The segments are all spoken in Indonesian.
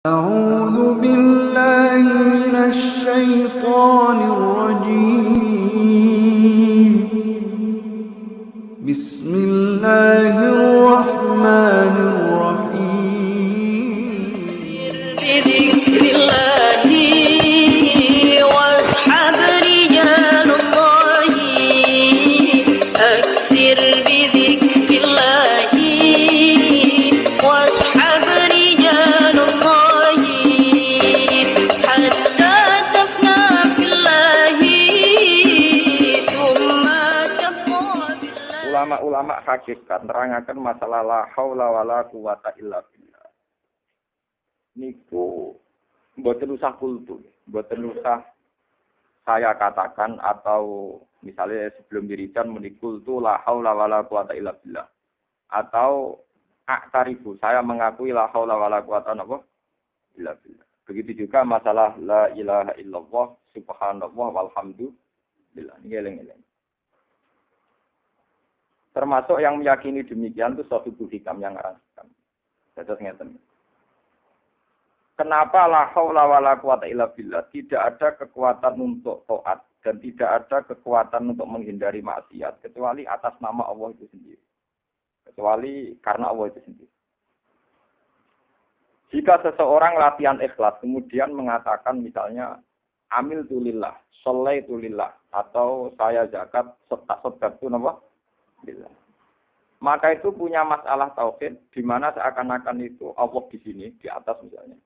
أعوذ بالله من الشيطان الرجيم بسم الله الرحمن الرحيم بذكر الله واصحب رجال الله أكثر بذكر الله واصحب رجال الله حتى تفنى في الله ثم تبقى بالله. Ulama-ulama hakikat nerangaken masalah la haula wala quwata illa billah. Niku mboten usah kultu, mboten usah saya katakan atau misalnya sebelum wiridan muni kultu la haula wala quwata illa billah. Atau aktarifu, saya mengakui la haula wala quwata illa billah. Begitu juga masalah la ilaha illallah subhanallah walhamdulillah. Ini eleng-eleng. Termasuk yang meyakini demikian itu suatu hikam yang ngarang hikam. Terus ngeten. Kenapa la haula wala quwata illa billah? Tidak ada kekuatan untuk taat dan tidak ada kekuatan untuk menghindari maksiat kecuali atas nama Allah itu sendiri. Kecuali karena Allah itu sendiri. Jika seseorang latihan ikhlas kemudian mengatakan misalnya amil tulillah, sholaitu lillah atau saya zakat sedekah napa? Billah. Maka itu punya masalah tauhid di mana seakan-akan itu Allah di sini di atas misalnya.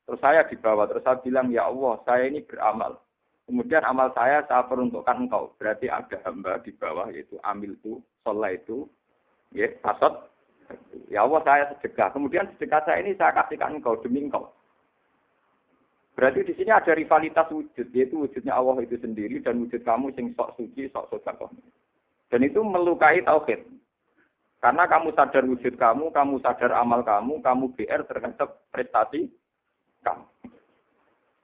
Terus saya di bawah, terus saya bilang ya Allah, saya ini beramal. Kemudian amal saya peruntukkan engkau. Berarti ada hamba di bawah yaitu amil itu, sholat itu, ya, fasad. Ya Allah saya sedekah. Kemudian sedekah saya ini saya kasihkan engkau demi engkau. Berarti di sini ada rivalitas wujud, yaitu wujudnya Allah itu sendiri dan wujud kamu sing sok suci, sok sedekah. Dan itu melukai tauhid. Karena kamu sadar wujud kamu sadar amal kamu BR terhadap prestasi kamu.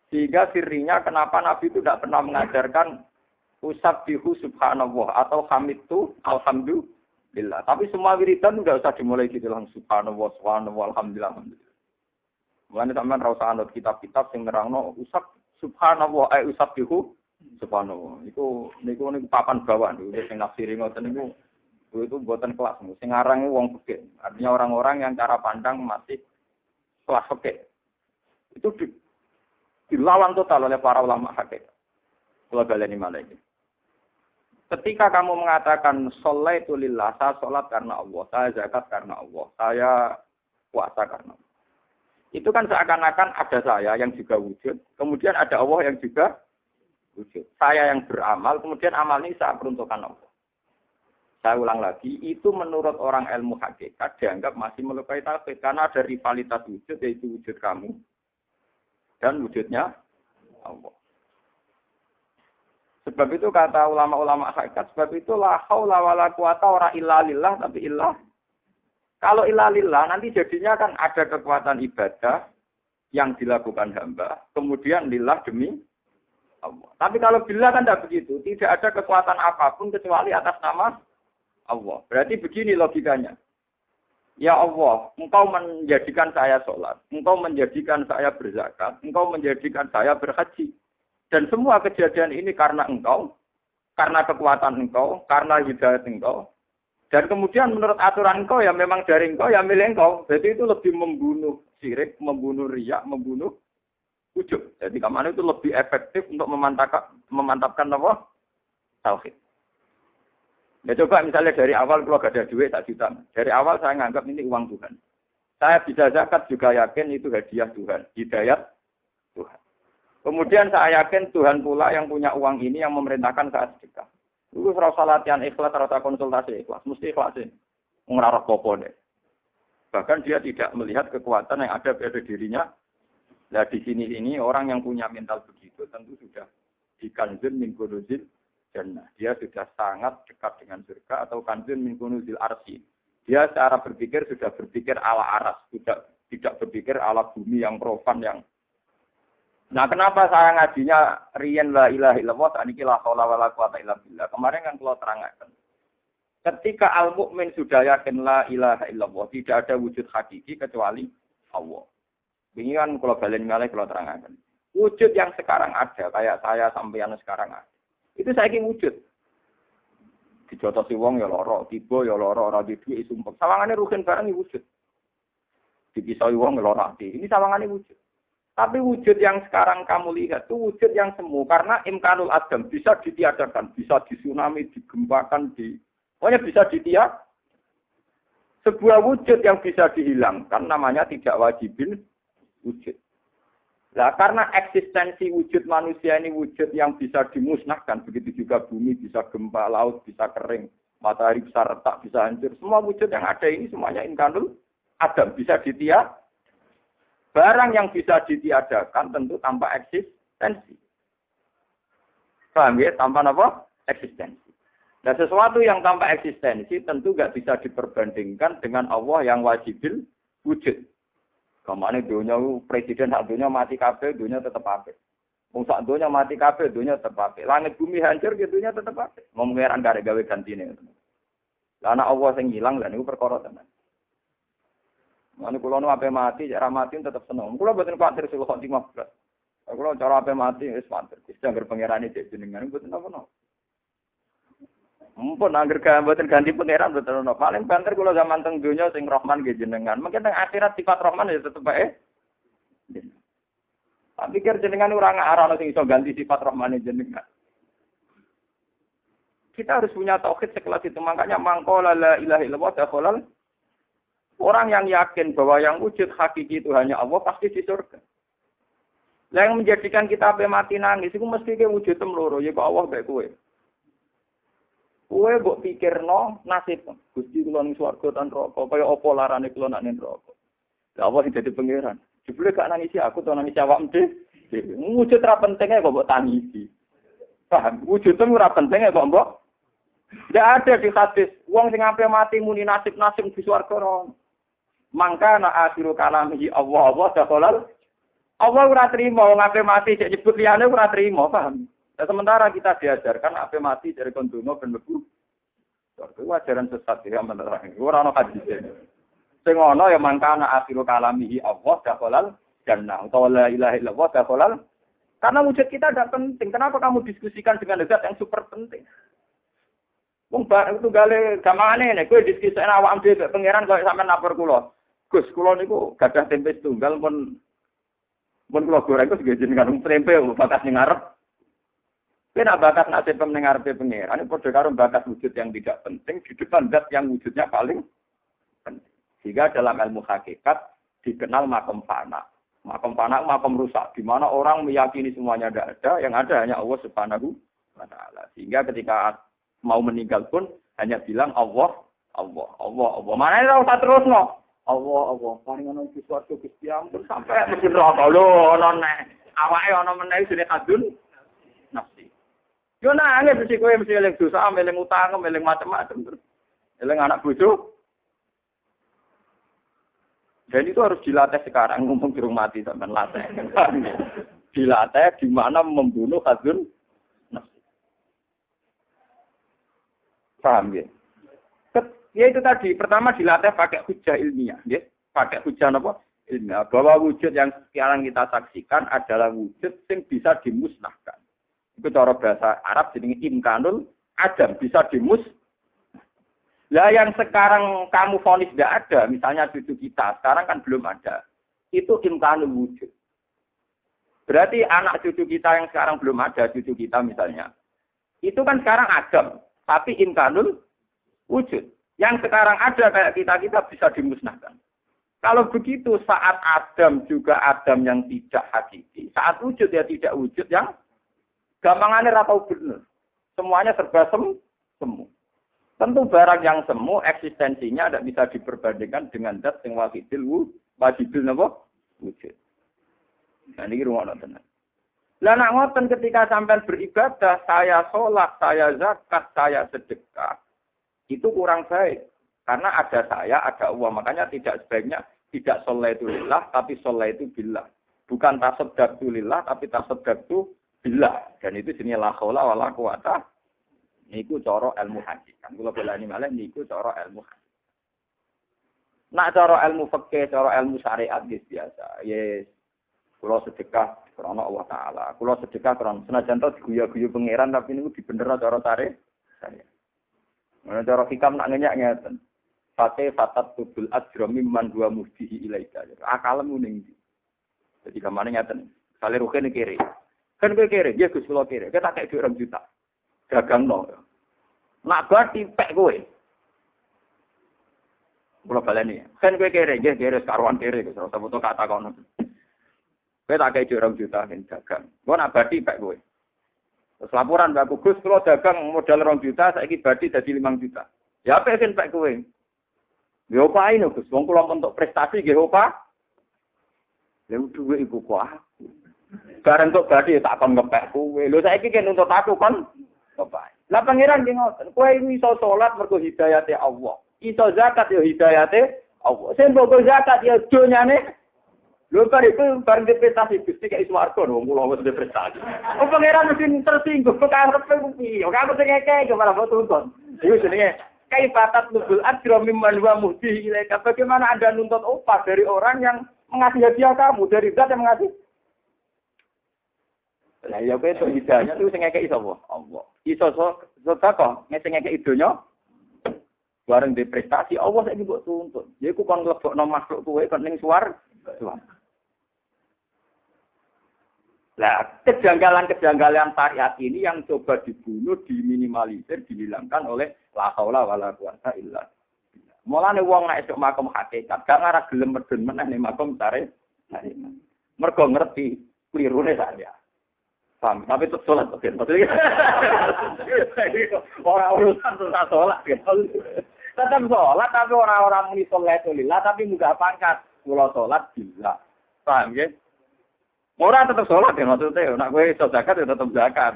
Sehingga sirinya kenapa Nabi itu tidak pernah mengajarkan usabbihu subhanallah atau hamidtu alhamdulillah. Tapi semua wiridan tidak usah dimulai gitu langsung subhanallah, alhamdulillah. Mulane sampean ra usah anut kitab-kitab sing nerangno subhanallah usabbihu subhanallah. Niku papan bawah niku sing nafsiri ngoten niku itu buatan kelas. Sing aran wong fikih. Artinya orang-orang yang cara pandang masih kelas fikih. Itu dilawan total oleh para ulama hakikat. Kalau baleni malah ini. Ketika kamu mengatakan sholaitu lillah, saya sholat karena Allah, saya zakat karena Allah, saya puasa karena Allah. Itu kan seakan-akan ada saya yang juga wujud, kemudian ada Allah yang juga wujud. Saya yang beramal, kemudian amal ini saya peruntukkan Allah. Saya ulang lagi, itu menurut orang ilmu hakikat dianggap masih melukai tauhid karena ada rivalitas wujud yaitu wujud kamu dan wujudnya Allah. Sebab itu kata ulama-ulama hakikat, sebab itu la haula wala quwata ora illa lillah tapi illah. Kalau illa lillah nanti jadinya kan ada kekuatan ibadah yang dilakukan hamba, kemudian lillah demi Allah. Tapi kalau billah kan tidak begitu, tidak ada kekuatan apapun kecuali atas nama Allah. Berarti begini logikanya. Ya Allah, engkau menjadikan saya sholat, engkau menjadikan saya berzakat, engkau menjadikan saya berhaji. Dan semua kejadian ini karena engkau, karena kekuatan engkau, karena hidayat engkau. Dan kemudian menurut aturan engkau, ya memang dari engkau, ya milik engkau. Jadi itu lebih membunuh syirik, membunuh riya, membunuh ujub. Jadi kemana itu lebih efektif untuk memantapkan apa? Tauhid. Ya coba misalnya dari awal kalau gak ada duit tak juta. Dari awal saya menganggap ini uang Tuhan. Saya bisa zakat juga yakin itu hadiah Tuhan, hidayat Tuhan. Kemudian saya yakin Tuhan pula yang punya uang ini yang memerintahkan saya sedekah. Itu rasa latihan ikhlas, rasa konsultasi ikhlas, mesti ikhlasin. Ngerarah popo deh. Bahkan dia tidak melihat kekuatan yang ada pada dirinya. Nah di sini orang yang punya mental begitu tentu sudah dikanzun min kunuzil jannah. Dia sudah sangat dekat dengan surga atau kanzun min kunuzil arsy. Dia secara berpikir sudah berpikir ala aras, tidak berpikir ala bumi yang profan yang. Nah, kenapa saya ngajinya riyen la ilaha illallah saniki la haula wala quwata illa billah. Kemarin kan kalau terangkan. Ketika al-mukmin sudah yakin la ilaha illallah, tidak ada wujud hakiki kecuali Allah. Ini kan kalau balen malih kalau terangkan. Wujud yang sekarang ada, kayak saya sampeyan sekarang ada. Itu saiki wujud. Dijotosi wong ya lara, tiba ya lara, ora duwe sumpek. Sawangane rugen bareng wujud. Dipisoi wong ya lara ati. Ini sawangane wujud. Tapi wujud yang sekarang kamu lihat itu wujud yang semu karena imkanul adam bisa ditiadakan, bisa ditsunami, digempakan, pokoknya bisa ditiadakan. Sebuah wujud yang bisa dihilangkan namanya tidak wajibin wujud. Nah, karena eksistensi wujud manusia ini wujud yang bisa dimusnahkan, begitu juga bumi bisa gempa, laut bisa kering, matahari bisa retak, bisa hancur. Semua wujud yang ada ini semuanya imkanul adam bisa ditiadakan. Barang yang bisa ditiadakan tentu tanpa eksistensi. Paham ya? Tanpa apa? Eksistensi. Nah, sesuatu yang tanpa eksistensi tentu nggak bisa diperbandingkan dengan Allah yang wajibil wujud. Kemana dunia presiden hak dunia mati kabeh, dunia tetap apik. Wong sak dunia mati kabeh, dunia tetap apik. Langit bumi hancur, dunia tetap apik. Mau mengeran gak gawe gantine. Lah ana Allah sing ilang lan niku perkara tenan. Mane kula nu ape mati, cara mati tetep seneng. Kula mboten kuwatir sing kok timah berat. Kula cara ape mati wis pantes. Wis anggar pangerane dek jenengan mboten apa-apa. Mumpun anggar mboten ganti pangeran mboten ono. Paling banter kula zaman teng donya sing Rahman nggih jenengan. Mungkin teng akhirat sifat Rahman ya tetep bae. Tak pikir jenengan ora ngarana sing iso ganti sifat Rahmane jenengan. Kita harus punya tauhid sekelas itu. Makanya mangqala la ilaha illallah dakhalal. Orang yang yakin bahwa yang wujud hakiki itu hanya Allah pasti di surga. Nah, yang menjadikan kita sampai mati nangis itu mesti ke wujud temloro ya kok Allah baik kowe. Kowe mbok pikirno nasib Gusti kula ning swarga tan neraka kaya apa larane kula nak ning neraka. Lah Allah sing dadi pangeran. Jebule gak nangisi aku to nangisi awakmu dhewe. Wujud ra pentinge kok mbok tangisi. Paham? Wujud ora pentinge kok mbok. Ndak ada di hadis wong sing sampai mati muni nasib-nasib di swarga ora. Mangka na akhiru kalamihi Allah dakhalal. Allah ora trimo wong ape mati cek nyebut liyane ora trimo, paham? Nah, sementara kita diajarkan ape mati dari kondono ben mlebu. Itu ajaran sesat ya menerang. Ora ana hadise. Sing ana ya mangka na akhiru kalamihi Allah dakhalal jannah. Utawa la ilaha illallah dakhalal. Karena wujud kita tidak penting. Kenapa kamu diskusikan dengan zat yang super penting? Wong bareng tunggale gamane nek kowe diskusikane awakmu dhewe pangeran kok sampean lapor kula. Gus, kula niku gadah tempe tunggal pun kula goreng kok jenengan tempe bakat ning ngarep. Kena bakat nasib ning ngarepe pangeran iki padha karo bakat wujud yang tidak penting di depan zat yang wujudnya paling penting. Sehingga dalam ilmu hakikat dikenal makom fana. Makom fana makom rusak di mana orang meyakini semuanya tidak ada, yang ada hanya Allah Subhanahu wa taala. Sehingga ketika mau meninggal pun hanya bilang Allah. Mana ora usah terusno. Allah, paringan iki suatu Gusti ampun sampai mesti neraka lho ana nek awake ana meneh sine kadun nafsi. Yo nangis mesti kowe mesti eling dosa, eling utang, eling macam-macam terus. Eling anak bojo. Dan itu harus dilatih sekarang ngomong durung mati sampean latih. Dilatih di mana membunuh kadun nafsi. Paham ya? Ya itu tadi, pertama dilatih pakai hujah ilmiah, ya. Pakai hujah apa? Ilmiah. Bahwa wujud yang sekarang kita saksikan adalah wujud yang bisa dimusnahkan. Itu cara bahasa Arab jenenge imkanul adam, bisa dimusnahkan. Lah yang sekarang kamu vonis tidak ada, misalnya cucu kita, sekarang kan belum ada. Itu imkanul wujud. Berarti anak cucu kita yang sekarang belum ada, cucu kita misalnya. Itu kan sekarang adam, tapi imkanul wujud. Yang sekarang ada kayak kita bisa dimusnahkan. Kalau begitu saat Adam juga Adam yang tidak hakiki. Saat wujud ya tidak wujud yang gampangannya ratau benar. Semuanya serba semu. Tentu barang yang semu eksistensinya tidak bisa diperbandingkan dengan zat yang wajibil wujud. Nah ini rumah tenan. Lah nak ngoten ketika sampai beribadah, saya sholat, saya zakat, saya sedekah. Itu kurang baik. Karena ada saya, ada Allah. Makanya tidak sebaiknya tidak sholaitu lillah, tapi sholaitu billah. Bukan tasaddaqtu lillah, tapi tasaddaqtu billah. Dan itu jenis la haula wala quwata. Niku cara ilmu hakikat. Kula belani malih niku cara ilmu hakikat. Nak cara ilmu fikih, cara ilmu syariat biasa. Yes. Kula sedekah karena Allah Taala. Kula sedekah karena senajan to diguyu-guyu pangeran tapi niku dibenerno cara syariat. Mana cara hikam nak ngenyak ngeten. Fate fatat tubul ajra mimman huwa muhdihi ilaika. Akalem ning ndi. Jadi kamane ngeten. Sale rugen kiri. Kan kowe kiri, ya Gus kula kiri. Kita tak dhuwit 2 juta. Dagangno. Nak bati pek kowe. Kula baleni. Kan kowe kere, nggih kere karuan kere kok ora foto kata kono. Kowe tak kei 2 juta ning dagang. Engko nak badi pek kowe. Terus laporan Mbak Gus kula dagang modal 2 juta saiki badi dadi 5 juta. Ya apa sing pek kowe? Ya opae no Gus, wong kula untuk prestasi nggih opah. Lha duwe iku kok. Bareng tok badi tak kon ngepek kowe. Lho saiki kan nuntut aku kon opae. Lah pangeran ki ngoten, kowe iso salat mergo hidayate Allah. Iso zakat ya hidayate Allah. Sing mbok zakat ya donyane. Lho itu bareng prestasi Gusti kaya swarga wong kula wis prestasi. Oh pangeran mesti tersinggung kok arepe kuwi. Kok aku sing ngekek malah foto tuntun. Iku jenenge kaifatat nubul ajra mimman wa muhdi ilaika. Bagaimana Anda nuntut upah dari orang yang mengasih hadiah kamu, dari zat yang mengasih. Lah ya kowe itu hidayahnya itu sing ngekeki sapa? Allah. Iso sedekah sing ngekeki donya. Bareng di prestasi Allah saiki mbok tuntut. Ya iku kon nglebokno makhluk kowe kon ning swarga. Lah, kejanggalan syariat ini yang coba dibunuh, diminimalisir, dihilangkan oleh la haula wala quwata illa billah. Mulane wong nek esuk makom hakikat, gak ngarah gelem medun meneh ning makom syariat. Mergo ngerti klirune syariat. Paham, tapi tetap sholat kan. Orang urusan susah sholat kan. Tetap sholat tapi orang-orang muni sholat lillah tapi mudah pangkat. Kalau sholat bila. Paham ya? Orang tetap sholat ya maksudnya. Nak gue iso zakat ya tetap zakat.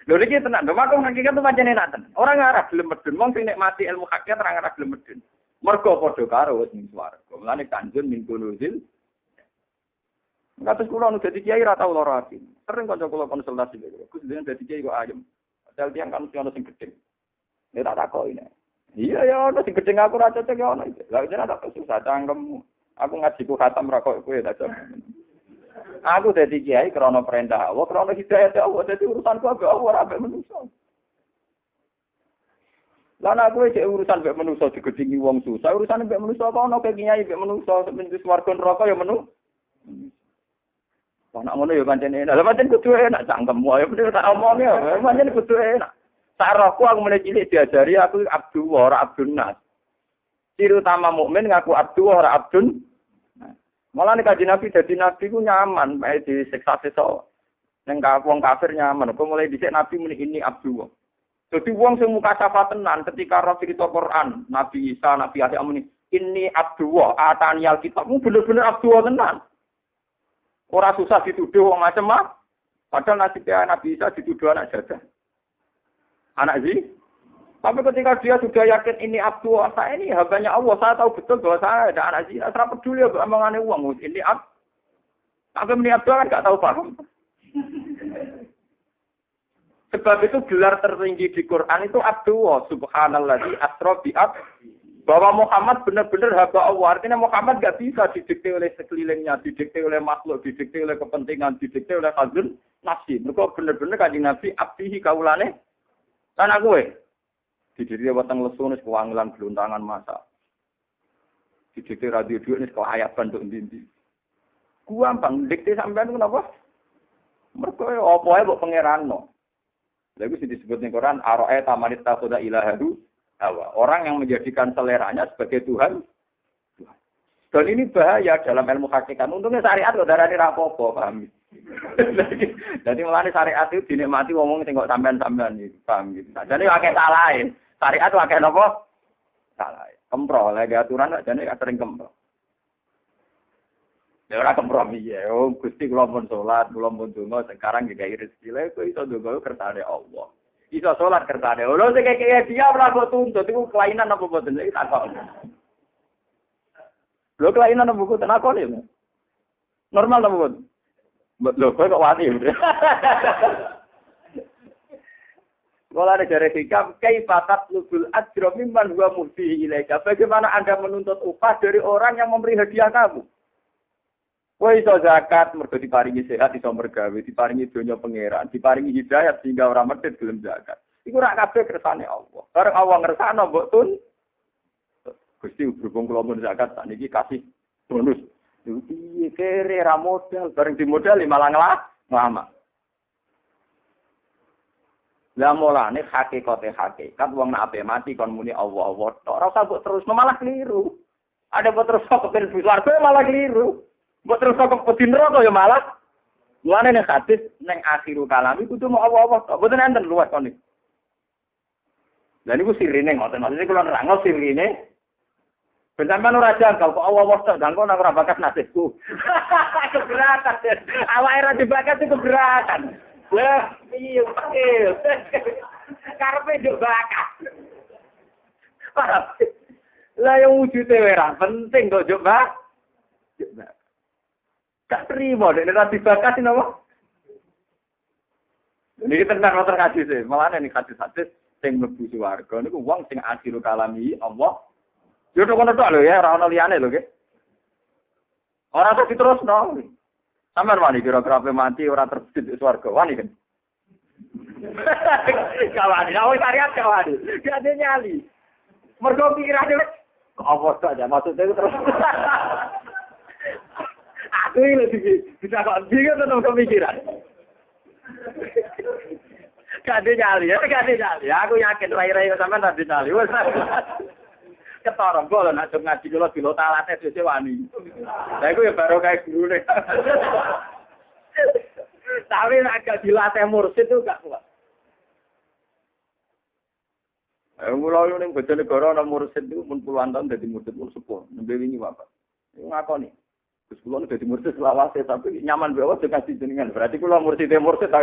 Lho iki tenan, makom hakikat itu pancen enak tenan. Ora ngarah gelem medun, wong sing nikmati ilmu hakikat ora ngarah gelem medun. Mergo padha karo wis ning swarga. Mulane kanjeng ning kunuzil. Kados kula nu dadi kiai ra tau lara ati. Sering kanca kula konsultasi lho. Gus jenengan dadi kiai kok ayem. Padahal tiyang kan ono sing gedhe. Nek tak takoki nek. Iya ya ono sing gedhe aku ra cocok ya ono. Lah jenengan tak susah cangkem. Aku ngajiku khatam ra kok kowe tak cocok. Aku dadi kiai krana perintah Allah, krana hidayah Allah. Dadi urusanku ambek Allah ora ambek manusa. Lah nek kowe cek urusan ambek manusa digedhingi wong susah, urusan ambek manusa apa ono ke kiai ambek manusa semenjak swarga neraka ya menu. Anak ngono ya pancen enak. Lah pancen kudu enak cangkemmu. Ya bener tak omong ya. Pancen kudu enak. Sarahku aku mulai cilik diajari aku abdu ora abdun nas. Ciri utama mukmin ngaku abdu ora abdun. Malah nek kanjeng Nabi dadi nabi ku nyaman, bae disiksa sesuk. Ning wong kafir nyaman. Kok mulai dhisik Nabi muni ini abdu. Dadi wong sing muka syafa tenan ketika ra cerita Quran, Nabi Isa, Nabi Yahya muni ini abdu atani alkitabmu bener-bener abdu tenan. Ora susah dituduh wong macam-macam. Padahal nasibnya Nabi Isa dituduh anak jadah. Anak zi. Tapi ketika dia sudah yakin ini abdu saya ini hambanya Allah, saya tahu betul bahwa saya ada anak zi. Saya peduli ya omongannya uang. Ini abdu. Tapi ini abdu kan nggak tahu paham. Sebab itu gelar tertinggi di Quran itu abdu. Subhanalladzi asra bi abdi. Bahwa Muhammad benar-benar hamba Allah. Artinya Muhammad nggak bisa didikte oleh sekelilingnya, didikte oleh makhluk, didikte oleh kepentingan, didikte oleh hazun nafsi. Mereka benar-benar kanjeng Nabi abdihi kaulane. Kan aku didikte weteng lesu nis kewangilan geluntangan masa. Didikte radio dhuwit nis kelayap bentuk ndi-ndi. Gampang dikte sampean kenapa? Mergo apa ae mbok pangeranno. Lha iku disebut ning Quran ara'a tamanit tasoda ilahadu. Orang yang menjadikan seleranya sebagai Tuhan. Dan ini bahaya dalam ilmu hakikat. Untungnya syariat kok darane ra apa-apa, paham. Jadi mulane syariat itu dinikmati wong sing kok sampean-sampean iki, paham gitu. Jadi akeh salahe. Syariat itu akeh napa? Salahe. Kempro, lagi aturan kok jane sering kempro. Ya ora kempro piye. Oh, Gusti kula pun salat, kula pun donga, sekarang iki gawe rezeki lha iku iso ndonga kersane Allah. Iso salat kersane. Ora sing kaya dia ora kok tuntut iku kelainan apa boten iki takok. Lho kelainan apa boten takok lho. Normal apa boten? Lho kok wani. Kalau ada dari hikam, kaifatat lubul ajro mimman huwa muhdihi ilaika. Bagaimana Anda menuntut upah dari orang yang memberi hadiah kamu? Wah iso zakat, mergo diparingi sehat, iso mergawe, diparingi donya pangeran, diparingi hidayat sehingga orang medhit gelem zakat. Iku rak kabeh kersane Allah. Bareng Allah ngersakno mbok tun. Gusti berhubung kula mun zakat sakniki kasih bonus. Iku piye kere ra modal, bareng dimodali malah ngelama. Lah mulane hakikate hakikat wong nek ape mati kon muni Allah Allah tok ora usah mbok terus malah keliru. Ada mbok terus kok ben swarga malah keliru. Mbok terus kok pedhi neraka ya malah. Mulane nek hadis ning akhiru kalami kudu mau Allah Allah tok. Mboten enten luwes kon iki. Lah niku sirine ngoten. Maksudnya kula nerangno sirine. Ben sampean ora jangkal kok Allah Allah tok jangkal nek ora bakat nasibku. Keberatan. Awake ra dibakat itu keberatan. Wah, iya, iya. Karepe njuk bakat. Lah yang wujude ora penting kok njuk bakat. Gak terima nek ora dibakat napa? Niki tenan wonten hadis e, malah nek hadis-hadis sing mlebu swarga niku wong sing akhirul kalami Allah. Yo tok ngono tok lho ya, ora ono liyane lho nggih. Ora kok diterusno. Sampeyan wani kira-kira ape mati ora terbit di swarga wani kan. Kawani, awak syariat kawani. Gak ada nyali. Mergo pikirane apa tok aja maksudnya terus. Aku ini bisa kok bingung tentang pemikiran. Gak ada nyali ya, gak ada nyali. Aku yakin rai-rai sampean ada nyali. Wes. Ketara kok nek ngaji kula dilotalate dhewe wani. Lah iku ya baru kae gurune. Tapi nek gak dilatih mursid itu gak kuat. Mula yo ning Bojonegoro ana mursid itu mun puluhan tahun dadi mursid pun sepuh. Nembe wingi wae. Iku ngakoni. Terus kula dadi mursid selawase tapi nyaman bae wae dikasih jenengan. Berarti kula murside mursid ta.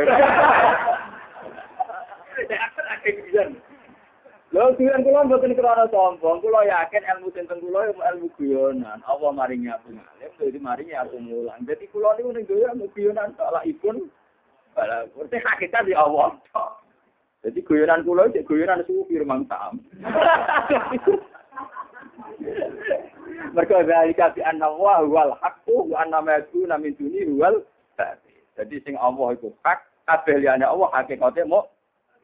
Lho tujuan kula mboten krana sombong, kula yakin ilmu sinten kula ilmu guyonan. Allah maringi aku ngalim, dadi maringi aku mulang. Dadi kula niku ning donya ilmu guyonan tok lak ipun. Bala kurte hakikat di Allah tok. Dadi guyonan kula iki guyonan sufi rumangsam. Mergo zalika bi anna wa wal haqqu wa anna ma yakuna min duni wal batil. Dadi sing Allah iku hak, kabeh liyane Allah hakikate mau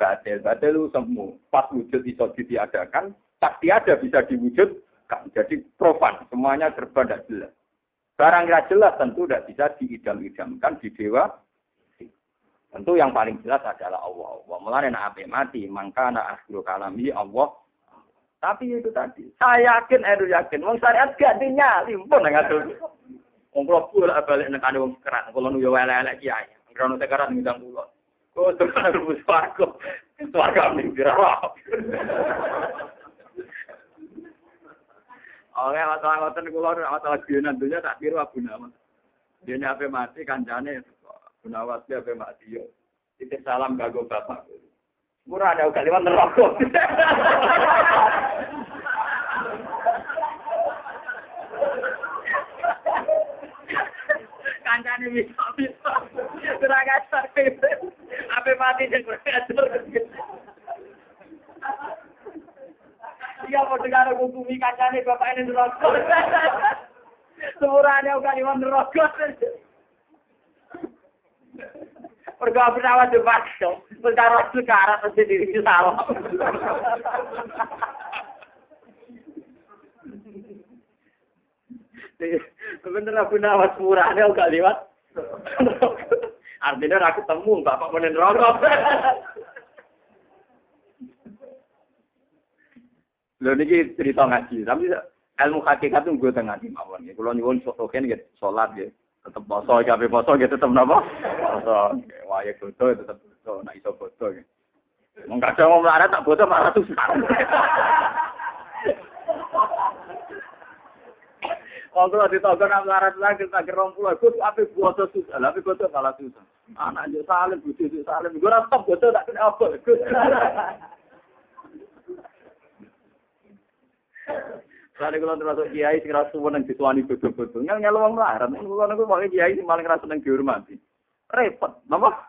batil semu. Pas wujud iso ditiadakan, tak tiada bisa diwujudkan. Jadi profan, semuanya serba tidak jelas. Barang tidak jelas tentu tidak bisa diidam-idamkan di dewa. Tentu yang paling jelas adalah Allah. Mulane nek ape mati, mangka ana akhiru kalami Allah. Tapi itu tadi, saya yakin, wong syariat gak dinyali, pun ngatur. Wong kula balik nek ane wong keran, kula nu yo elek-elek kiai. Ngrono tekaran ngundang kula. Oh, terus harus swarga. Swarga ning jero. Oke, masalah-masalah kula masalah guyonan dunya tak kira Abu Nawas. Dene ape mati kancane Abu Nawas ape mati yo. Titip salam kanggo bapak. Murah ada kalimat neraka. Kancane bisa. Teragat sarpe. Ape mati sing berkatur. Iya padha karo hukumi kancane bapak ini neraka. Semurane kalimat neraka. Perga berawat di bakso, perkara sekarang mesti diri salah. Sebenarnya aku nawas murahnya enggak lewat. Artinya aku temu bapak menen rokok. Lho niki cerita ngaji, tapi ilmu hakikat itu gue tengah di mawon. Kalau nyuwun soken gitu, sholat gitu. Tetap poso, kabeh poso gitu tetap napa? Poso. Wae foto tetap foto, nek iso foto. Wong kadang wong melarat tak foto malah susah. Wong kula ditokon nang melarat lagi tak 20, Gus ape foto susah, lha ape foto malah susah. Anak yo salim, bojo yo salim. Gue ora stop foto tak kena apa, Gus. Sare kula terus kiai sing ra suwen nang dituani bodho-bodho. Ngel wong melarat, kula niku wong kiai sing paling ra seneng dihormati. Repot, napa?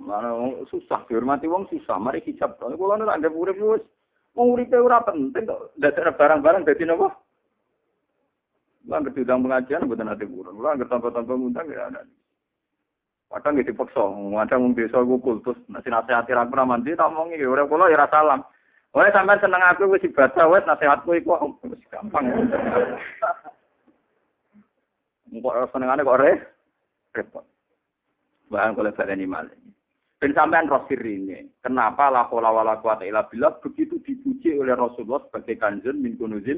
Mana susah dihormati wong susah, mari hijab. Kula nek anggap urip wis wong uripe ora penting kok dadekne barang-barang dadi napa? Lah anggere diundang pengajian mboten ate purun. Lah anggere tanpa-tanpa ngundang ya ana. Padahal nggih dipaksa, kadang wong desa iku kultus, nek nasihati ra pernah mandi tak omongi ya ora kula ya ra salam. Oleh sampean seneng aku wis ibadah wis nasihatku iku wis gampang. Kok senengane kok repot. Bahan kalau baleni malih. Ben sampean roh sirine. Kenapa la haula wala quwata illa billah begitu dipuji oleh Rasulullah sebagai kanjeng min kunuzil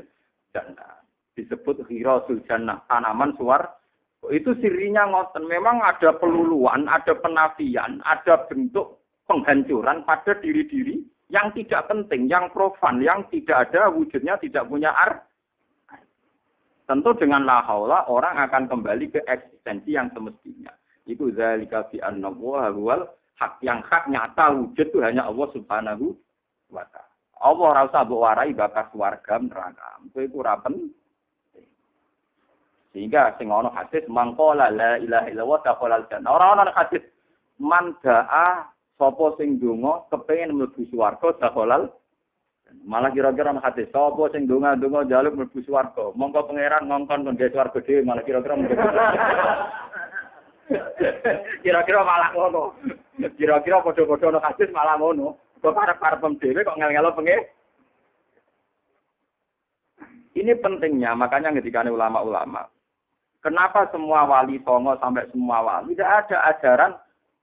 jannah. Disebut khirasul jannah, tanaman suar. Itu sirinya ngoten. Memang ada peluluan, ada penafian, ada bentuk penghancuran pada diri-diri yang tidak penting, yang profan, yang tidak ada wujudnya, tidak punya Tentu dengan la haula orang akan kembali ke eksistensi yang semestinya. Itu zalika bi anna huwal hak, yang hak nyata wujud itu hanya Allah Subhanahu wa taala. Allah ora usah mbok warai bakal swarga neraka. Itu ora penting. Sehingga sing ana hadis mangqala la ilaha illallah taqalal jannah. Ora ana hadis man daa sapa sing donga kepengin mlebu swarga taqalal. Malah kira-kira ana hadis sapa sing donga-donga njaluk mlebu swarga. Mongko pangeran ngongkon kon gawe swarga dhewe malah kira-kira kira-kira malah ngono. Kira-kira padha-padha ana hadis malah ngono. Kok karep-karepem dhewe kok ngel-ngelo pengen. Ini pentingnya, makanya ketika ulama-ulama kenapa semua wali songo sampai semua wali tidak ada ajaran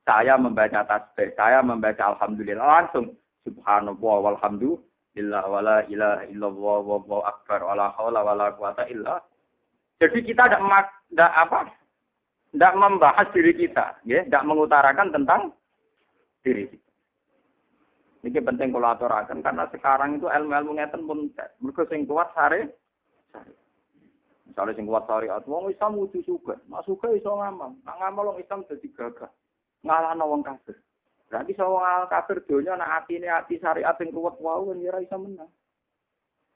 saya membaca tasbih, saya membaca alhamdulillah langsung subhanallah walhamdulillah wala ilaha illallah wallahu akbar wala haula wala quwata illa. Jadi kita tidak membahas diri kita, ya, tidak mengutarakan tentang diri kita. Ini penting kalau aturakan karena sekarang itu ilmu-ilmu ngeten pun mergo sing kuat sare. Misalnya sing kuat syariat, wong Islam kudu sugih. Nek sugih iso ngamal. Nek ngamal wong Islam dadi gagah. Ngalahno wong kafir. Berarti wong kafir donya nek atine ati syariat sing kuat wae ya ora iso menang.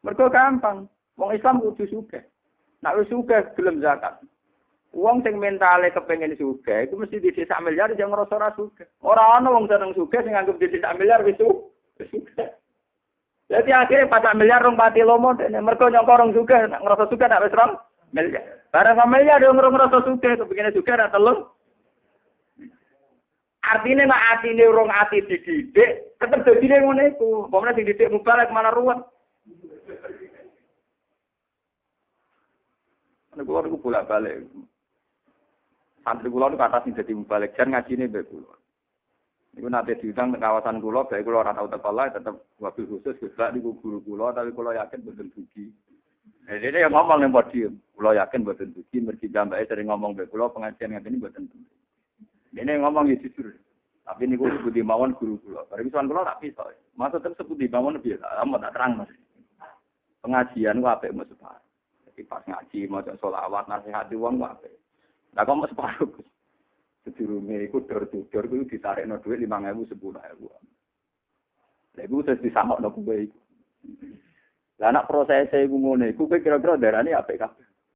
Mergo gampang. Wong Islam kudu sugih. Nek wis sugih gelem zakat. Wong sing mentale kepengin sugih iku mesti dhisik sak miliar jeng ngrasa ora sugih. Ora ana wong seneng sugih sing anggap dhisik sak miliar wis sugih. Jadi akhirnya pas miliar rong pati lomo dene mergo nyangka rong sugih nek ngrasa sugih nek wis rong miliar. Barang miliar yo ngrasa sugih kepengine sugih ora telung. Artine nek atine urung ati dididik, tetep dadine ngono iku. Pomene sing dididik mubalek malah ruwet. Nek kula niku bolak-balik. Santri kula niku kata sing dadi mubalek jan ngajine mbek kula. Niku nate diundang ke kawasan kula, bae kula ora tau teko lah tetep wabil khusus Gus niku guru kula tapi kula yakin mboten dugi. Dene yang ngomong ning podium, kula yakin mboten dugi mergi jambake sering ngomong mbek kula pengajian ngene mboten dugi. Dene ngomong ya jujur. Tapi niku seputi mawon guru kula. Bareng sowan kula tak piso. Maksudnya seputi mawon biasa, amun tak terang Mas. Pengajian ku apik Mas Pak. Jadi pas ngaji maca selawat nasihati wong ku apik. Lah kok Mas Pak sedurunge iku dor-dor kuwi ditarekno dhuwit 5.000 10.000. Lha iku wis disamokno kuwe iku. Lah nek prosese iku ngene iku kowe kira-kira darane apik kabeh.